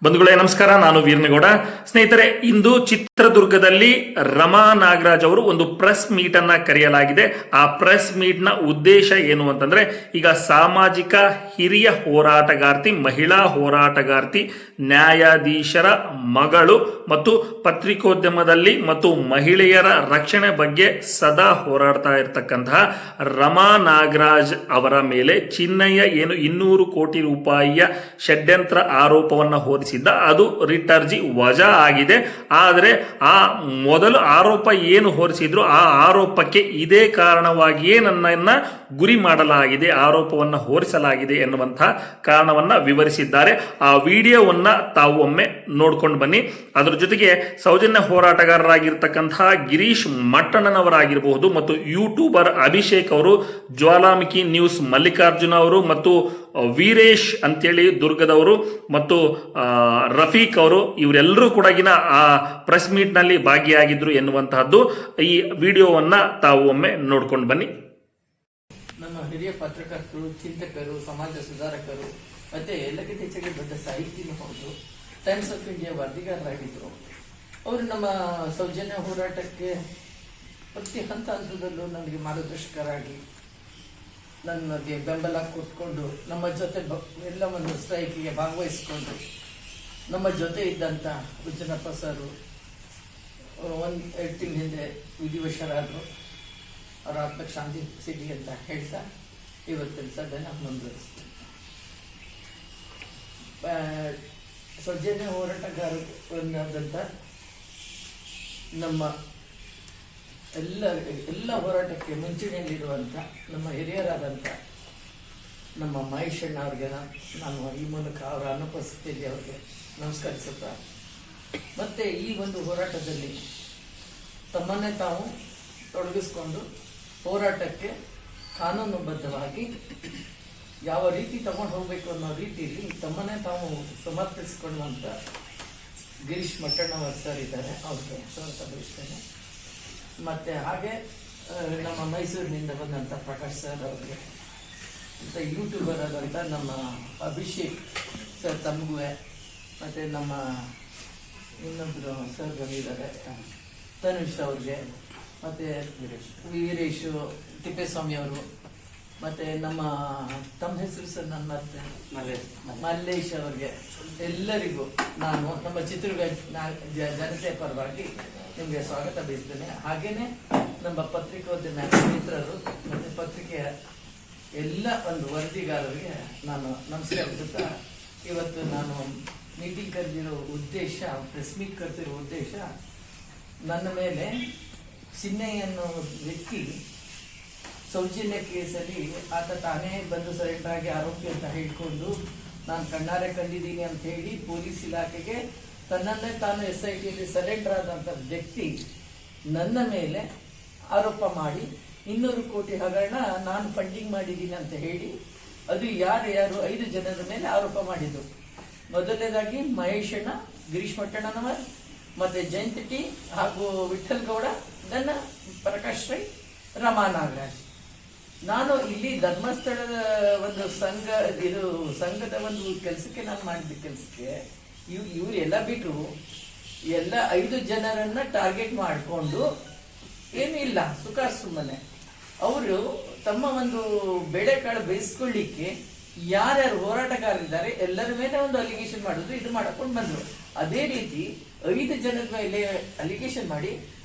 ಬಂಧುಗಳೇ ನಮಸ್ಕಾರ, ನಾನು ವೀರನಗೌಡ. ಸ್ನೇಹಿತರೆ, ಇಂದು ಚಿತ್ರದುರ್ಗದಲ್ಲಿ ರಮಾ ನಾಗರಾಜ್ ಅವರು ಒಂದು ಪ್ರೆಸ್ ಮೀಟ್ ಅನ್ನ ಕರೆಯಲಾಗಿದೆ. ಆ ಪ್ರೆಸ್ ಮೀಟ್ ನ ಉದ್ದೇಶ ಏನು ಅಂತಂದ್ರೆ, ಈಗ ಸಾಮಾಜಿಕ ಹಿರಿಯ ಹೋರಾಟಗಾರ್ತಿ, ಮಹಿಳಾ ಹೋರಾಟಗಾರ್ತಿ, ನ್ಯಾಯಾಧೀಶರ ಮಗಳು ಮತ್ತು ಪತ್ರಿಕೋದ್ಯಮದಲ್ಲಿ ಮತ್ತು ಮಹಿಳೆಯರ ರಕ್ಷಣೆ ಬಗ್ಗೆ ಸದಾ ಹೋರಾಡ್ತಾ ಇರತಕ್ಕಂತಹ ರಮಾ ನಾಗರಾಜ್ ಅವರ ಮೇಲೆ ಚಿನ್ನಯ್ಯ ಏನು 200 ಕೋಟಿ ರೂಪಾಯಿಯ ಷಡ್ಯಂತ್ರ ಆರೋಪವನ್ನು ಹೊರಿಸಿದ್ದ, ಅದು ರಿಟ್ ಅರ್ಜಿ ವಜಾ ಆಗಿದೆ. ಆದರೆ ಆ ಮೊದಲು ಆರೋಪ ಏನು ಹೊರಿಸಿದ್ರು ಆ ಆರೋಪಕ್ಕೆ ಇದೇ ಕಾರಣವಾಗಿಯೇ ನನ್ನನ್ನ ಗುರಿ ಮಾಡಲಾಗಿದೆ, ಆರೋಪವನ್ನು ಹೊರಿಸಲಾಗಿದೆ ಎನ್ನುವಂತಹ ಕಾರಣವನ್ನ ವಿವರಿಸಿದ್ದಾರೆ. ಆ ವಿಡಿಯೋವನ್ನ ತಾವು ಒಮ್ಮೆ ನೋಡ್ಕೊಂಡು ಬನ್ನಿ. ಅದರ ಜೊತೆಗೆ ಸೌಜನ್ಯ ಹೋರಾಟಗಾರರಾಗಿರ್ತಕ್ಕಂತಹ ಗಿರೀಶ್ ಮಟ್ಟಣ್ಣನವರಾಗಿರಬಹುದು ಮತ್ತು ಯೂಟ್ಯೂಬರ್ ಅಭಿಷೇಕ್ ಅವರು, ಜ್ವಾಲಾಮುಖಿ ನ್ಯೂಸ್ ಮಲ್ಲಿಕಾರ್ಜುನ ಅವರು ಮತ್ತು ವೀರೇಶ್ ಅಂತೇಳಿ ದುರ್ಗದವರು ಮತ್ತು ರಫೀಕ್ ಅವರು, ಇವರೆಲ್ಲರೂ ಕೂಡ ಆ ಪ್ರೆಸ್ ಮೀಟ್ ನಲ್ಲಿ ಭಾಗಿಯಾಗಿದ್ರು ಎನ್ನುವಂತಹದ್ದು. ಈ ವಿಡಿಯೋವನ್ನ ತಾವು ಒಮ್ಮೆ ನೋಡ್ಕೊಂಡು ಬನ್ನಿ. ನಮ್ಮ ಹಿರಿಯ ಪತ್ರಕರ್ತರು, ಚಿಂತಕರು, ಸಮಾಜ ಸುಧಾರಕರು ಮತ್ತೆ ಎಲ್ಲಕ್ಕಿಂತ ಹೆಚ್ಚಾಗಿ ದೊಡ್ಡ ಸಾಹಿತಿನೂ ಹೌದು. ಟೈಮ್ಸ್ ಆಫ್ ಇಂಡಿಯಾ ವರದಿಗಾರರಾಗಿದ್ರು. ಅವರು ನಮ್ಮ ಸೌಜನ್ಯ ಹೋರಾಟಕ್ಕೆ ಪ್ರತಿ ಹಂತದಲ್ಲೂ ನನಗೆ ಮಾರ್ಗದರ್ಶಕರಾಗಿ ನನಗೆ ಬೆಂಬಲ ಕೊಟ್ಕೊಂಡು ನಮ್ಮ ಜೊತೆ ಎಲ್ಲವನ್ನು ಸ್ಟ್ರೈಕಿಗೆ ಭಾಗವಹಿಸಿಕೊಂಡು ನಮ್ಮ ಜೊತೆ ಇದ್ದಂಥ ಉಜ್ಜನಪ್ಪ ಸರು 2 ತಿಂಗಳ ಹಿಂದೆ ವಿಧಿವಶರಾದರು. ಅವರ ಆತ್ಮಕ್ಕೆ ಶಾಂತಿ ಸಿಗಲಿ ಅಂತ ಹೇಳ್ತಾ ಇವತ್ತಿನ ಸಭೆನ ಮುಂದುವರಿಸ್ತೀನಿ. ಸೌಜನ್ಯ ಹೋರಾಟಗಾರರಾದಂಥ ನಮ್ಮ ಎಲ್ಲ ಹೋರಾಟಕ್ಕೆ ಮುಂಚೂಣಿಯಲ್ಲಿರುವಂಥ ನಮ್ಮ ಹಿರಿಯರಾದಂಥ ನಮ್ಮ ಮಹೇಶಣ್ಣ ಅವ್ರಿಗೆ ನಾನು ಈ ಮೂಲಕ ಅವರ ಅನುಪಸ್ಥಿತಿಯಲ್ಲಿ ಅವ್ರಿಗೆ ನಮಸ್ಕರಿಸುತ್ತಾ, ಮತ್ತೆ ಈ ಒಂದು ಹೋರಾಟದಲ್ಲಿ ತಮ್ಮನ್ನೇ ತಾವು ತೊಡಗಿಸ್ಕೊಂಡು ಹೋರಾಟಕ್ಕೆ ಕಾನೂನುಬದ್ಧವಾಗಿ ಯಾವ ರೀತಿ ತಗೊಂಡು ಹೋಗ್ಬೇಕು ಅನ್ನೋ ರೀತಿಯಲ್ಲಿ ತಮ್ಮನ್ನೇ ತಾವು ಸಮರ್ಪಿಸಿಕೊಳ್ಳುವಂಥ ಗಿರೀಶ್ ಮಟ್ಟಣ್ಣವರ್ ಸರ್ ಇದ್ದಾರೆ, ಅವ್ರಿಗೆ ಸ್ವಾಗತ ಬಯಸ್ತೇನೆ. ಮತ್ತೆ ಹಾಗೆ ನಮ್ಮ ಮೈಸೂರಿನಿಂದ ಬಂದಂಥ ಪ್ರಕಾಶ್ ಸರ್ ಅವ್ರಿಗೆ, ಮತ್ತು ಯೂಟ್ಯೂಬರ್ ಆದಂಥ ನಮ್ಮ ಅಭಿಷೇಕ್ ಸರ್ ತಮಗೂ, ಮತ್ತು ನಮ್ಮ ಇನ್ನೊಬ್ಬರು ಸರ್ ಬಂದಿದ್ದಾರೆ ತನುಷ್ ಅವ್ರಿಗೆ, ಮತ್ತು ವೀರೇಶು ತಿಪ್ಪೇಸ್ವಾಮಿ ಅವರು, ಮತ್ತು ನಮ್ಮ ತಮ್ಮ ಹೆಸರು ಸರ್ ನನ್ನ ಮಲ್ಲೇಶ್ ಅವ್ರಿಗೆ, ಎಲ್ಲರಿಗೂ ನಾನು ನಮ್ಮ ಚಿತ್ರದುರ್ಗ ಜನತೆ ಪರವಾಗಿ ನಿಮಗೆ ಸ್ವಾಗತ ಬಯಸ್ತೇನೆ. ಹಾಗೇನೆ ನಮ್ಮ ಪತ್ರಿಕೋದ್ಯಮ ಮಿತ್ರರು ಮತ್ತು ಪತ್ರಿಕೆಯ ಎಲ್ಲ ಒಂದು ವರದಿಗಾರರಿಗೆ ನಾನು ನಮಸ್ಕರಿಸುತ್ತಾ, ಇವತ್ತು ನಾನು ಮೀಟಿಂಗ್ ಕರೆದಿರೋ ಉದ್ದೇಶ, ಪ್ರೆಸ್ ಮೀಟ್ ಕರೆದಿರೋ ಉದ್ದೇಶ, ನನ್ನ ಮೇಲೆ ಚಿನ್ನಯ್ಯ ಅನ್ನೋ ವ್ಯಕ್ತಿ ಸೌಜನ್ಯ ಕೇಸಲ್ಲಿ ಆತ ತಾನೇ ಬಂದು ಸರೆಂಡರ್ ಆಗಿ ಆರೋಪಿ ಅಂತ ಹೇಳ್ಕೊಂಡು ನಾನು ಕಣ್ಣಾರೆ ಕಂಡಿದ್ದೀನಿ ಅಂತ ಹೇಳಿ ಪೊಲೀಸ್ ಇಲಾಖೆಗೆ ತನ್ನನ್ನೇ ತಾನು SITಯಲ್ಲಿ ಸರೆಂಡರ್ ಆದಂಥ ವ್ಯಕ್ತಿ ನನ್ನ ಮೇಲೆ ಆರೋಪ ಮಾಡಿ 200 ಕೋಟಿ ಹಗರಣ ನಾನು ಫಂಡಿಂಗ್ ಮಾಡಿದ್ದೀನಿ ಅಂತ ಹೇಳಿ, ಅದು ಯಾರು 5 ಜನರ ಮೇಲೆ ಆರೋಪ ಮಾಡಿದ್ದು. ಮೊದಲನೇದಾಗಿ ಮಹೇಶಣ್ಣ, ಗಿರೀಶ್ ಮಟ್ಟಣ್ಣನವರ್, ಮತ್ತೆ ಜಯಂತ್ ಟಿ ಹಾಗೂ ವಿಠಲ್ ಗೌಡ, ನನ್ನ ಪ್ರಕಾಶ್ ರೈ, ರಮಾ ನಾಗರಾಜ್. ನಾನು ಇಲ್ಲಿ ಧರ್ಮಸ್ಥಳದ ಒಂದು ಸಂಘದ ಒಂದು ಕೆಲಸಕ್ಕೆ ನಾನು ಮಾಡಿದ ಕೆಲಸಕ್ಕೆ ಇವ್ರು ಎಲ್ಲ ಬಿಟ್ಟು ಎಲ್ಲ 5 ಜನರನ್ನ ಟಾರ್ಗೆಟ್ ಮಾಡಿಕೊಂಡು ಏನೂ ಇಲ್ಲ, ಸುಖ ಸುಮ್ಮನೆ ಅವರು ತಮ್ಮ ಒಂದು ಬೆಳೆಕಾಳು ಬೇಯಿಸ್ಕೊಳ್ಳಿಕ್ಕೆ ಯಾರ್ಯಾರು ಹೋರಾಟಗಾರರಿದ್ದಾರೆ ಎಲ್ಲರ ಮೇಲೆ ಒಂದು ಅಲಿಗೇಷನ್ ಮಾಡೋದು, ಇದು ಮಾಡಕೊಂಡು ಬಂದ್ರು. ಅದೇ ರೀತಿ 5 ಜನರ ಮೇಲೆ ಅಲಿಗೇಷನ್ ಮಾಡಿ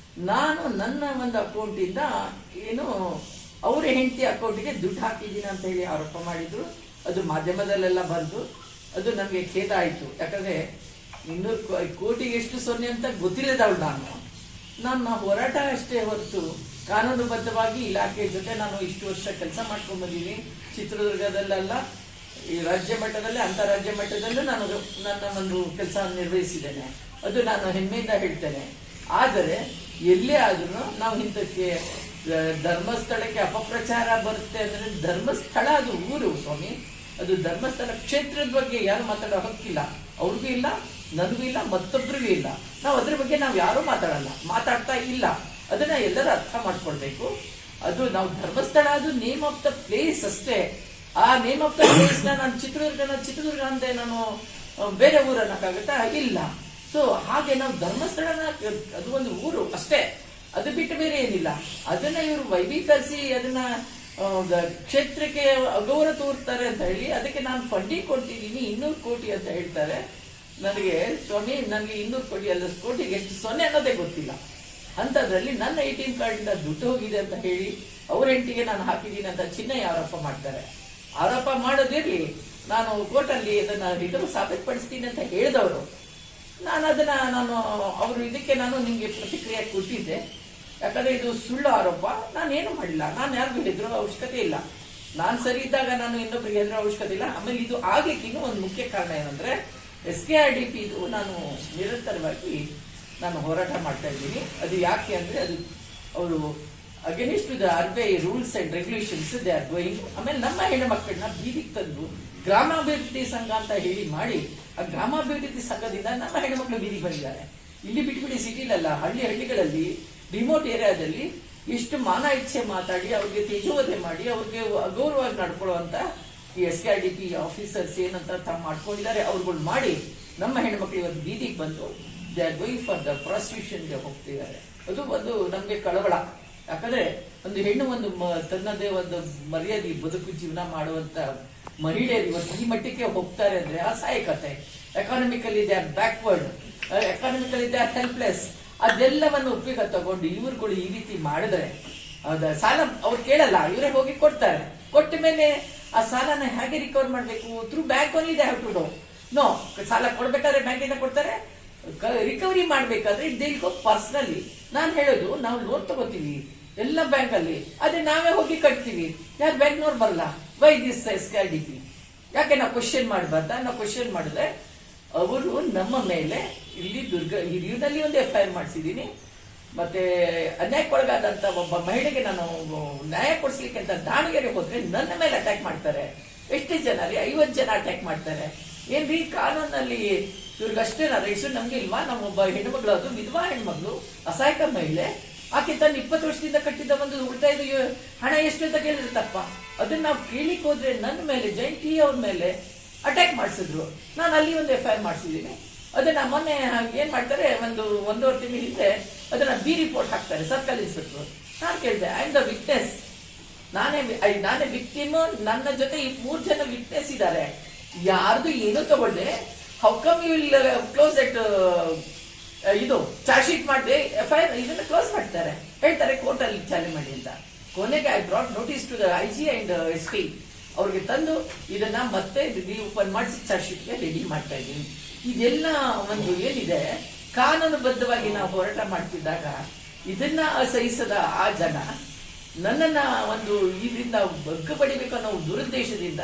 ನಾನು ನನ್ನ ಒಂದು ಅಕೌಂಟಿಂದ ಏನು ಅವರ ಹೆಂಡತಿ ಅಕೌಂಟಿಗೆ ದುಡ್ಡು ಹಾಕಿದ್ದೀನಿ ಅಂತ ಹೇಳಿ ಆರೋಪ ಮಾಡಿದ್ರು. ಅದು ಮಾಧ್ಯಮದಲ್ಲೆಲ್ಲ ಬಂತು. ಅದು ನಮಗೆ ಖೇದ ಆಯಿತು. ಯಾಕಂದ್ರೆ 200 ಕೋಟಿಗೆ ಎಷ್ಟು ಸೊನ್ನೆ ಅಂತ ಗೊತ್ತಿಲ್ಲದವಳು ನಾನು ಹೋರಾಟ ಅಷ್ಟೇ ಹೊರತು ಕಾನೂನುಬದ್ಧವಾಗಿ ಇಲಾಖೆ ಜೊತೆ ನಾನು ಇಷ್ಟು ವರ್ಷ ಕೆಲಸ ಮಾಡ್ಕೊಂಡು ಬಂದಿದ್ದೀನಿ. ಚಿತ್ರದುರ್ಗದಲ್ಲೆಲ್ಲ ಈ ರಾಜ್ಯ ಮಟ್ಟದಲ್ಲಿ, ಅಂತಾರಾಜ್ಯ ಮಟ್ಟದಲ್ಲೂ ನಾನು ನನ್ನ ಒಂದು ಕೆಲಸ ನಿರ್ವಹಿಸಿದ್ದೇನೆ. ಅದು ನಾನು ಹೆಮ್ಮೆಯಿಂದ ಹೇಳ್ತೇನೆ. ಆದರೆ ಎಲ್ಲೇ ಆದ್ರೂ ನಾವು ಇಂಥಕ್ಕೆ ಧರ್ಮಸ್ಥಳಕ್ಕೆ ಅಪಪ್ರಚಾರ ಬರುತ್ತೆ ಅಂದ್ರೆ, ಧರ್ಮಸ್ಥಳ ಅದು ಊರು ಸ್ವಾಮಿ, ಅದು ಧರ್ಮಸ್ಥಳ ಕ್ಷೇತ್ರದ ಬಗ್ಗೆ ಯಾರು ಮಾತಾಡೋ ಹಕ್ಕಿಲ್ಲ, ಅವ್ರಿಗೂ ಇಲ್ಲ, ನನಗೂ ಇಲ್ಲ, ಮತ್ತೊಬ್ರಿಗೂ ಇಲ್ಲ. ನಾವು ಅದ್ರ ಬಗ್ಗೆ ನಾವು ಯಾರು ಮಾತಾಡ್ತಾ ಇಲ್ಲ. ಅದನ್ನ ಎಲ್ಲರೂ ಅರ್ಥ ಮಾಡ್ಕೊಳ್ಬೇಕು. ಅದು ನಾವು ಧರ್ಮಸ್ಥಳ, ಅದು ನೇಮ್ ಆಫ್ ದ ಪ್ಲೇಸ್ ಅಷ್ಟೇ. ಆ ನೇಮ್ ಆಫ್ ದ ಪ್ಲೇಸ್ ನಾನು ಚಿತ್ರದುರ್ಗ ಅಂತೆ ನಾನು ಬೇರೆ ಊರು ಅನ್ನಕ್ಕಾಗತ್ತಾ? ಇಲ್ಲ. ಸೊ ಹಾಗೆ ನಾವು ಧರ್ಮಸ್ಥಳನ ಅದು ಒಂದು ಊರು ಅಷ್ಟೇ, ಅದು ಬಿಟ್ಟು ಬೇರೆ ಏನಿಲ್ಲ. ಅದನ್ನ ಇವರು ವೈಭೀಕರಿಸಿ ಅದನ್ನ ಕ್ಷೇತ್ರಕ್ಕೆ ಅಗೌರವ ತೋರ್ತಾರೆ ಅಂತ ಹೇಳಿ ಅದಕ್ಕೆ ನಾನು ಫಂಡಿಂಗ್ ಕೊಡ್ತಿದ್ದೀನಿ 200 ಕೋಟಿ ಅಂತ ಹೇಳ್ತಾರೆ. ನನಗೆ ಸ್ವಾಮಿ ನನಗೆ 200 ಕೋಟಿ ಅಲ್ಲ, ಕೋಟಿಗೆ ಎಷ್ಟು ಸೊನ್ನೆ ಅನ್ನೋದೇ ಗೊತ್ತಿಲ್ಲ. ಅಂಥದ್ರಲ್ಲಿ ನನ್ನ ATM ಕಾರ್ಡಿಂದ ದುಡ್ಡು ಹೋಗಿದೆ ಅಂತ ಹೇಳಿ ಅವ್ರ ಹೆಂಡತಿಗೆ ನಾನು ಹಾಕಿದ್ದೀನಿ ಅಂತ ಚಿನ್ನಯ್ಯ ಆರೋಪ ಮಾಡ್ತಾರೆ. ಆರೋಪ ಮಾಡೋದಿರ್ಲಿ, ನಾನು ಕೋರ್ಟಲ್ಲಿ ಅದನ್ನ ಸಾಬೀತುಪಡಿಸ್ತೀನಿ ಅಂತ ಹೇಳಿದವರು. ನಾನು ಅವರು ಇದಕ್ಕೆ ನಾನು ನಿಮಗೆ ಪ್ರತಿಕ್ರಿಯೆ ಕೊಟ್ಟಿದ್ದೆ. ಯಾಕಂದ್ರೆ ಇದು ಸುಳ್ಳು ಆರೋಪ. ನಾನೇನು ಮಾಡಿಲ್ಲ, ನಾನು ಯಾರಿಗೂ ಹೆದರೋ ಅವಶ್ಯಕತೆ ಇಲ್ಲ. ನಾನು ಸರಿ ಇದ್ದಾಗ ನಾನು ಇನ್ನೊಬ್ಬರಿಗೆ ಹೆದರೋ ಅವಶ್ಯಕತೆ ಇಲ್ಲ. ಆಮೇಲೆ ಇದು ಆಗ್ಲಿಕ್ಕೆ ಇನ್ನೂ ಒಂದು ಮುಖ್ಯ ಕಾರಣ ಏನಂದ್ರೆ SKRDP ಇದು ನಾನು ನಿರಂತರವಾಗಿ ನಾನು ಹೋರಾಟ ಮಾಡ್ತಾ ಇದ್ದೀನಿ. ಅದು ಯಾಕೆ ಅಂದ್ರೆ ಅದು ಅವರು against the RBI rules and regulations they are going. ಆಮೇಲೆ ನಮ್ಮ ಹೆಣ್ಣು ಮಕ್ಕಳನ್ನ ಬೀದಿಗೆ ತಂದು ಗ್ರಾಮಾಭಿವೃದ್ಧಿ ಸಂಘ ಅಂತ ಹೇಳಿ ಮಾಡಿ, ಆ ಗ್ರಾಮಾಭಿವೃದ್ಧಿ ಸಂಘದಿಂದ ನಮ್ಮ ಹೆಣ್ಣು ಮಕ್ಕಳು ಬೀದಿಗೆ ಬಂದಿದ್ದಾರೆ. ಇಲ್ಲಿ ಬಿಟ್ಬಿಡಿ, ಸಿಟಿಲಲ್ಲ, ಹಳ್ಳಿಗಳಲ್ಲಿ ರಿಮೋಟ್ ಏರಿಯಾದಲ್ಲಿ ಇಷ್ಟು ಮಾನ ಇಚ್ಛೆ ಮಾತಾಡಿ ಅವ್ರಿಗೆ ತೇಜೋವಧೆ ಮಾಡಿ ಅವ್ರಿಗೆ ಅಗೌರವವಾಗಿ ನಡ್ಕೊಳ್ಳುವಂತ ಈ SKRDP ಆಫೀಸರ್ಸ್ ಏನಂತ ತಾವು ಮಾಡ್ಕೊಂಡಿದ್ದಾರೆ ಅವ್ರುಗಳು ಮಾಡಿ ನಮ್ಮ ಹೆಣ್ಮಕ್ಳು ಇವತ್ತು ಬೀದಿಗೆ ಬಂದು they are going for the ಪ್ರಾಸ್ಟಿಟ್ಯೂಷನ್ಗೆ ಹೋಗ್ತಿದ್ದಾರೆ. ಅದು ಒಂದು ನಮ್ಗೆ ಕಳವಳ. ಯಾಕಂದ್ರೆ ಒಂದು ಹೆಣ್ಣು ಒಂದು ತನ್ನದೇ ಒಂದು ಮರ್ಯಾದೆ ಬದುಕು ಜೀವನ ಮಾಡುವಂತ ಮಹಿಳೆಯರು ಇವತ್ತು ಈ ಮಟ್ಟಕ್ಕೆ ಹೋಗ್ತಾರೆ ಅಂದ್ರೆ ಅಸಹಾಯಕತೆ. Economically they are backward, economically they are helpless. ಅದೆಲ್ಲವನ್ನು ಉಪಯೋಗ ತಗೊಂಡು ಇವ್ರುಗಳು ಈ ರೀತಿ ಮಾಡಿದ್ರೆ ಸಾಲ ಅವ್ರು ಕೇಳಲ್ಲ, ಇವರೇ ಹೋಗಿ ಕೊಡ್ತಾರೆ. ಕೊಟ್ಟ ಮೇಲೆ ಆ ಸಾಲನ ಹೇಗೆ ರಿಕವರ್ ಮಾಡಬೇಕು? Through bank only they have to do. No, ಸಾಲ ಕೊಡ್ಬೇಕಾದ್ರೆ ಬ್ಯಾಂಕಿಂದ ಕೊಡ್ತಾರೆ, ರಿಕವರಿ ಮಾಡ್ಬೇಕಾದ್ರೆ ದಿಲ್ ಗೋ ಪರ್ಸನಲಿ. ನಾನು ಹೇಳೋದು, ನಾವು ಲೋನ್ ತಗೋತೀವಿ ಎಲ್ಲ ಬ್ಯಾಂಕ್ ಅಲ್ಲಿ, ಅದೇ ನಾವೇ ಹೋಗಿ ಕಟ್ತೀವಿ. ಯಾರು ಬ್ಯಾಂಕ್ನವ್ರು ಬರಲ್ಲ. Why this SKRDP? ಯಾಕೆ ನಾವು ಕ್ವಶನ್ ಮಾಡಬಾರ್ದ? ನಾವು ಕ್ವಶನ್ ಮಾಡಿದ್ರೆ ಅವರು ನಮ್ಮ ಮೇಲೆ ಇಲ್ಲಿ ಹಿರಿಯೂರಿನಲ್ಲಿ ಒಂದು FIR ಮಾಡಿಸಿದ್ದೀನಿ. ಮತ್ತೆ ಅನ್ಯಾಯಕ್ಕೊಳಗಾದಂತ ಒಬ್ಬ ಮಹಿಳೆಗೆ ನಾನು ನ್ಯಾಯ ಕೊಡಿಸ್ಲಿಕ್ಕೆ ಅಂತ ದಾವಣಗೆರೆ ಹೋದ್ರೆ ನನ್ನ ಮೇಲೆ ಅಟ್ಯಾಕ್ ಮಾಡ್ತಾರೆ. ಎಷ್ಟು ಜನ ರೀ? 50 ಜನ ಅಟ್ಯಾಕ್ ಮಾಡ್ತಾರೆ. ಏನ್ರಿ ಕಾನೂನಲ್ಲಿ ಇವ್ರಿಗಷ್ಟೇ ರೈಟ್ಸು, ನಮ್ಗೆ ಇಲ್ವಾ? ನಮ್ಮೊಬ್ಬ ಹೆಣ್ಮಗಳು, ಅದು ವಿಧವಾ ಹೆಣ್ಮಗಳು, ಅಸಹಾಯಕ ಮಹಿಳೆ. ಆಕೆ ತನ್ನ 20 ವರ್ಷದಿಂದ ಕಟ್ಟಿದ್ದ ಒಂದು ಉಳಿತಾಯದ ಹಣ ಎಷ್ಟು ಅಂತ ಕೇಳಿದ್ರೆ ತಪ್ಪ. ಅದನ್ನ ನಾವು ಕೇಳಿಕ್ ಹೋದ್ರೆ ನನ್ನ ಮೇಲೆ ಜಯಂತಿ ಅವ್ರ ಮೇಲೆ ಅಟ್ಯಾಕ್ ಮಾಡಿಸಿದ್ರು. ನಾನು ಅಲ್ಲಿ ಒಂದು FIR ಮಾಡಿಸಿದ್ದೀನಿ. ಅದನ್ನ ಮೊನ್ನೆ ಏನ್ ಮಾಡ್ತಾರೆ, 1.5 ತಿಂಗಳ ಹಿಂದೆ ಅದನ್ನ B ರಿಪೋರ್ಟ್ ಹಾಕ್ತಾರೆ ಸರ್ಕಲ್ ಇನ್ಸ್ಪೆಕ್ಟರ್. ನಾನು ಕೇಳಿದೆ, ಐ ಆಮ್ ದ ವಿಟ್ನೆಸ್, ನಾನೇ ವಿಕ್ಟಿಮ್, ನನ್ನ ಜೊತೆ ಈ 3 ಜನ ವಿಟ್ನೆಸ್ ಇದ್ದಾರೆ, ಯಾರ್ದು ಏನೂ ತಗೊಳ್ಳೆ, how come you will close that ಇದು ಚಾರ್ಜ್ ಶೀಟ್ ಮಾಡಿದೆ FIR ಇದನ್ನ ಕ್ಲೋಸ್ ಮಾಡ್ತಾರೆ. ಹೇಳ್ತಾರೆ ಕೋರ್ಟ್ ಅಲ್ಲಿ ಚಾಲೆಂಜ್ ಮಾಡಿ ಅಂತ. ಕೊನೆಗೆ I brought notice to the IG and SP. ಅವ್ರಿಗೆ ತಂದು ಇದನ್ನ ಮತ್ತೆ ಓಪನ್ ಮಾಡಿಸಿ ಚಾರ್ಜ್ ಶೀಟ್ಗೆ ರೆಡಿ ಮಾಡ್ತಾ ಇದ್ದೀನಿ. ಇದೆಲ್ಲ ಒಂದು ಏನಿದೆ ಕಾನೂನುಬದ್ಧವಾಗಿ ನಾವು ಹೋರಾಟ ಮಾಡ್ತಿದ್ದಾಗ ಇದನ್ನ ಅಸಹಿಸದ ಆ ಜನ ನನ್ನನ್ನ ಒಂದು ಇದರಿಂದ ಬಗ್ಗ ಪಡಿಬೇಕು ಅನ್ನೋ ದುರುದ್ದೇಶದಿಂದ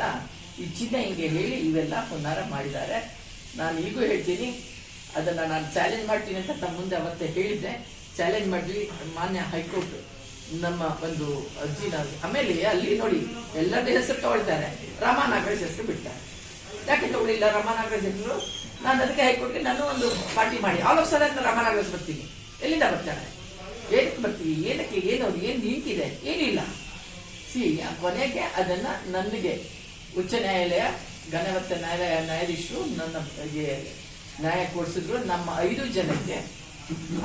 ಈ ಚಿನ್ನ ಹಿಂಗೆ ಹೇಳಿ ಇವೆಲ್ಲ ಹುನ್ನಾರ ಮಾಡಿದ್ದಾರೆ. ನಾನು ಈಗೂ ಹೇಳ್ತೀನಿ, ಅದನ್ನ ನಾನು ಚಾಲೆಂಜ್ ಮಾಡ್ತೀನಿ ಅಂತ ತಮ್ಮ ಮುಂದೆ ಅವತ್ತೆ ಹೇಳಿದ್ದೆ. ಚಾಲೆಂಜ್ ಮಾಡ್ಲಿ ಮಾನ್ಯ ಹೈಕೋರ್ಟ್ ನಮ್ಮ ಒಂದು ಅರ್ಜಿನ. ಆಮೇಲೆ ಅಲ್ಲಿ ನೋಡಿ ಎಲ್ಲರ ಹೆಸರು ತಗೊಳ್ತಾರೆ, ರಮಾ ನಾಗರಾಜ್ ಹೆಸರು ಬಿಡ್ತಾರೆ. ಯಾಕೆ ತಗೊಳ್ಳಿಲ್ಲ ರಮಾ ನಾಗರಾಜ್ ಹೆಸರು? ನಾನು ಅದಕ್ಕೆ ಹೈಕೋರ್ಟ್ಗೆ ನಾನು ಒಂದು ಪಾರ್ಟಿ ಮಾಡಿ all of sudden Rama Nagaraj ಬರ್ತೀನಿ. ಎಲ್ಲಿಂದ ಬರ್ತಾರೆ? ಏನಕ್ಕೆ ಬರ್ತೀವಿ? ಏನಕ್ಕೆ? ಏನು ಲಿಂಕ್ ಇದೆ? ಏನಿಲ್ಲ. ಕೊನೆಗೆ ಅದನ್ನ ನನಗೆ ಉಚ್ಚ ನ್ಯಾಯಾಲಯ ಘನವತ್ತ ನ್ಯಾಯಾಧೀಶರು ನನ್ನ ನ್ಯಾಯ ಕೊಡಿಸಿದ್ರು. ನಮ್ಮ 5 ಜನಕ್ಕೆ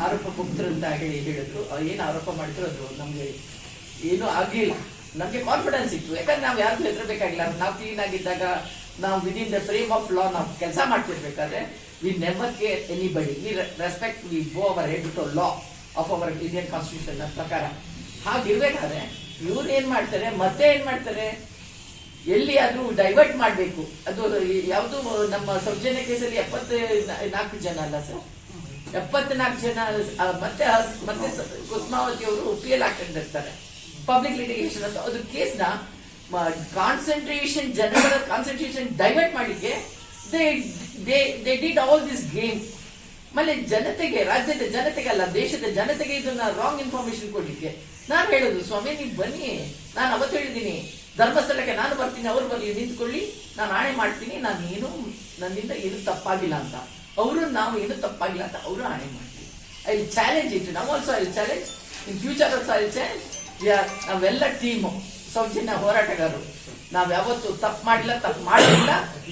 ಆರೋಪ ಮುಕ್ತರು ಅಂತ ಹೇಳಿದ್ರು. ಏನು ಆರೋಪ ಮಾಡಿದ್ರು ಅದು ನಮ್ಗೆ ಏನೂ ಆಗ್ಲಿಲ್ಲ. ನಮ್ಗೆ ಕಾನ್ಫಿಡೆನ್ಸ್ ಇತ್ತು, ಯಾಕಂದ್ರೆ ನಾವು ಯಾರಿಗೂ ಹೆದರಬೇಕಾಗಿಲ್ಲ. ನಾವು ಕ್ಲೀನ್ ಆಗಿದ್ದಾಗ, ನಾವು within the frame of law ನಾವು ಕೆಲಸ ಮಾಡ್ತಿರ್ಬೇಕಾದ್ರೆ we never care anybody, we respect, we go our head to law of our Indian constitution ಪ್ರಕಾರ. ಹಾಗಿರ್ಬೇಕಾದ್ರೆ ಇವ್ರು ಏನ್ ಮಾಡ್ತಾರೆ, ಮತ್ತೆ ಏನ್ ಮಾಡ್ತಾರೆ, ಎಲ್ಲಿ ಅದು ಡೈವರ್ಟ್ ಮಾಡಬೇಕು. ಅದು ಯಾವುದು ನಮ್ಮ ಸೌಜನ್ಯ ಕೇಸಲ್ಲಿ 74 ಜನ ಅಲ್ಲ ಸರ್, 74 ಜನ ಮತ್ತೆ ಕುಸ್ಮಾವತಿ ಅವರು PL ಹಾಕೊಂಡಿರ್ತಾರೆ, ಪಬ್ಲಿಕ್ ಲಿಟಿಗೇಷನ್ ಅಂತ. ಅದು ಕೇಸ್ನ ಕಾನ್ಸಂಟ್ರೇಷನ್, ಜನಗಳ ಕಾನ್ಸಂಟ್ರೇಷನ್ ಡೈವರ್ಟ್ ಮಾಡಲಿಕ್ಕೆ they did all this game. ಆಮೇಲೆ ಜನತೆಗೆ, ರಾಜ್ಯದ ಜನತೆಗೆ ಅಲ್ಲ, ದೇಶದ ಜನತೆಗೆ ಇದನ್ನ ರಾಂಗ್ ಇನ್ಫಾರ್ಮೇಶನ್ ಕೊಡ್ಲಿಕ್ಕೆ. ನಾನು ಹೇಳೋದು, ಸ್ವಾಮಿ ನೀವು ಬನ್ನಿ, ನಾನು ಅವತ್ತು ಹೇಳಿದ್ದೀನಿ ಧರ್ಮಸ್ಥಳಕ್ಕೆ ನಾನು ಬರ್ತೀನಿ, ಅವ್ರು ಬನ್ನಿ, ನಿಂತ್ಕೊಳ್ಳಿ, ನಾನು ಆಣೆ ಮಾಡ್ತೀನಿ, ನನ್ನಿಂದ ಏನು ತಪ್ಪಾಗಿಲ್ಲ ಅಂತ. ಅವರು ನಾವು ಏನು ತಪ್ಪಾಗಿಲ್ಲ ಅಂತ ಅವರು ಆಣೆ ಮಾಡ್ತೀವಿ. I will challenge it. ನಾವು also I will challenge in future also I will challenge. ನಾವೆಲ್ಲ ಟೀಮು ಸೌಜನ್ಯ ಹೋರಾಟಗಾರರು, ನಾವ್ ಯಾವತ್ತು ತಪ್ಪು ಮಾಡಿಲ್ಲ,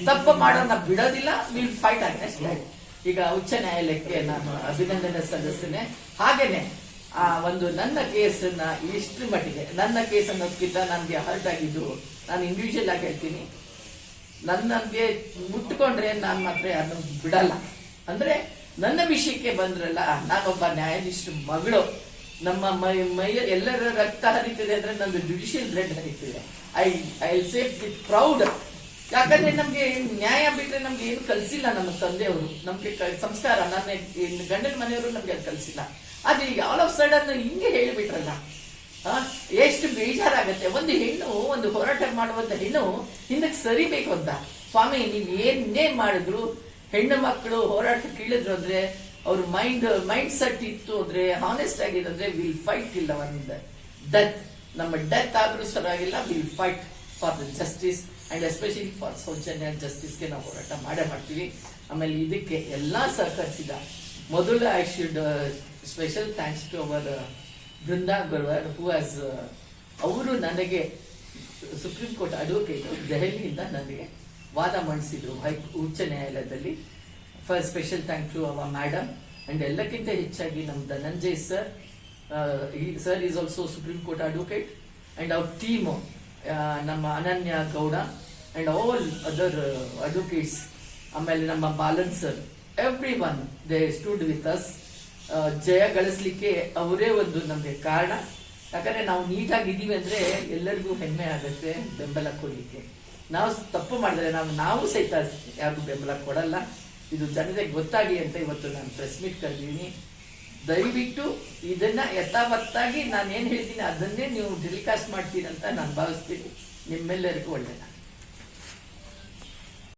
ತಪ್ಪು ಮಾಡೋಣ ಬಿಡೋದಿಲ್ಲ. Will fight against that. ಈಗ ಉಚ್ಚ ನ್ಯಾಯಾಲಯಕ್ಕೆ ನಾನು ಅಭಿನಂದನೆ ಸಲ್ಲಿಸ್ತೇನೆ. ಹಾಗೇನೆ ಆ ಒಂದು ನನ್ನ ಕೇಸನ್ನ ಇಷ್ಟರ ಮಟ್ಟಿಗೆ, ನನ್ನ ಕೇಸ್ ಅನ್ನೋದಕ್ಕಿಂತ ನನಗೆ ಹರ್ಟ್ ಆಗಿದ್ದು, ನಾನು ಇಂಡಿವಿಜುವಲ್ ಆಗಿ ಹೇಳ್ತೀನಿ, ನನಗೆ ಮುಟ್ಕೊಂಡ್ರೆ ನಾನು ಮಾತ್ರ ಯಾರನ್ನು ಬಿಡಲ್ಲ. ಅಂದ್ರೆ ನನ್ನ ವಿಷಯಕ್ಕೆ ಬಂದ್ರಲ್ಲ, ನಾನೊಬ್ಬ ನ್ಯಾಯಾಧೀಶ ಮಗಳು, ನಮ್ಮ ಮೈ ಎಲ್ಲರ ರಕ್ತ ಹರಿತಿದೆ ಅಂದ್ರೆ ನಂದು ಜುಡಿಷಿಯಲ್ ಬ್ಲಡ್ ಹರಿತಿದೆ. I say with proud. ಯಾಕಂದ್ರೆ ನಮ್ಗೆ ನ್ಯಾಯ ಬಿಟ್ರೆ ನಮ್ಗೆ ಏನು ಕಲ್ಸಿಲ್ಲ ನಮ್ಮ ತಂದೆಯವರು, ನಮ್ಗೆ ಸಂಸ್ಕಾರ, ನನ್ನ ಗಂಡನ ಮನೆಯವರು ನಮ್ಗೆ ಅದು ಕಲ್ಸಿಲ್ಲ. ಅದು ಆಲ್ ಆಫ್ ಸಡನ್ ಹಿಂಗೆ ಹೇಳಿಬಿಟ್ರಲ್ಲ, ಎಷ್ಟು ಬೇಜಾರಾಗತ್ತೆ. ಒಂದು ಹೆಣ್ಣು, ಒಂದು ಹೋರಾಟ ಮಾಡುವಂತ ಹೆಣ್ಣು ಹಿಂದಕ್ಕೆ ಸರಿಬೇಕು ಅಂತ. ಸ್ವಾಮಿ, ನೀವ್ ಏನೇ ಮಾಡಿದ್ರು ಹೆಣ್ಣು ಮಕ್ಕಳು ಹೋರಾಟಕ್ಕೆ ಇಳಿದ್ರು ಅಂದ್ರೆ ಅವ್ರ ಮೈಂಡ್ ಸೆಟ್ ಇತ್ತು ಅಂದ್ರೆ, ಹಾನೆಸ್ಟ್ ಆಗಿದೆ ಅಂದ್ರೆ, ವಿಲ್ ಫೈಟ್ ಇಲ್ಲ ಒಂದು ಡೆತ್. ನಮ್ಮ ಡೆತ್ ಆದ್ರೂ ಸರಿಯಾಗಿಲ್ಲ, will fight for the justice and especially for Soujanya ಜಸ್ಟಿಸ್ಗೆ ನಾವು ಹೋರಾಟ ಮಾಡ್ತೀವಿ. ಆಮೇಲೆ ಇದಕ್ಕೆ ಎಲ್ಲಾ ಸಹಕರಿಸಿದ ಮೊದಲು I should special thanks to our Brinda Guruvar who has, ಅವರು ನನಗೆ ಸುಪ್ರೀಂ ಕೋರ್ಟ್ ಅಡ್ವೊಕೇಟ್ ದೆಹಲಿಯಿಂದ ನನಗೆ ವಾದ ಮಂಡಿಸಿದ್ರು ಉಚ್ಚ ನ್ಯಾಯಾಲಯದಲ್ಲಿ. First special thank to our madam. And ಎಲ್ಲಕ್ಕಿಂತ ಹೆಚ್ಚಾಗಿ ನಮ್ಮ Dhananjay sir, sir is also supreme court advocate. And our team, ನಮ್ಮ Ananya Gowda and all other advocates, ಆಮೇಲೆ ನಮ್ಮ Balan sir, every one they stood with us. ಜಯ ಗಳಿಸ್ಲಿಕ್ಕೆ ಅವರೇ ಒಂದು ನಮಗೆ ಕಾರಣ. ಯಾಕಂದ್ರೆ ನಾವು ನೀಟಾಗಿದ್ದೀವಿ ಅಂದ್ರೆ ಎಲ್ಲರಿಗೂ ಹೆಮ್ಮೆ ಆಗುತ್ತೆ ಬೆಂಬಲ ಕೊಡ್ಲಿಕ್ಕೆ. ನಾವು ತಪ್ಪು ಮಾಡಿದ್ರೆ ನಾವು ಸಹಿತ ಯಾರಿಗೂ ಬೆಂಬಲ ಕೊಡಲ್ಲ. ಇದು ಜನತೆಗೆ ಗೊತ್ತಾಗಿ ಅಂತ ಇವತ್ತು ನಾನು ಪ್ರೆಸ್ ಮೀಟ್ ಕರೆದಿದ್ದೀನಿ. ದಯವಿಟ್ಟು ಇದನ್ನ ಯಥಾವತ್ತಾಗಿ ನಾನು ಏನ್ ಹೇಳ್ತೀನಿ ಅದನ್ನೇ ನೀವು ಟೆಲಿಕಾಸ್ಟ್ ಮಾಡ್ತೀರಿ ಅಂತ ನಾನು ಭಾವಿಸ್ತೀನಿ. ನಿಮ್ಮೆಲ್ಲರಿಗೂ ಒಳ್ಳೆಯದ.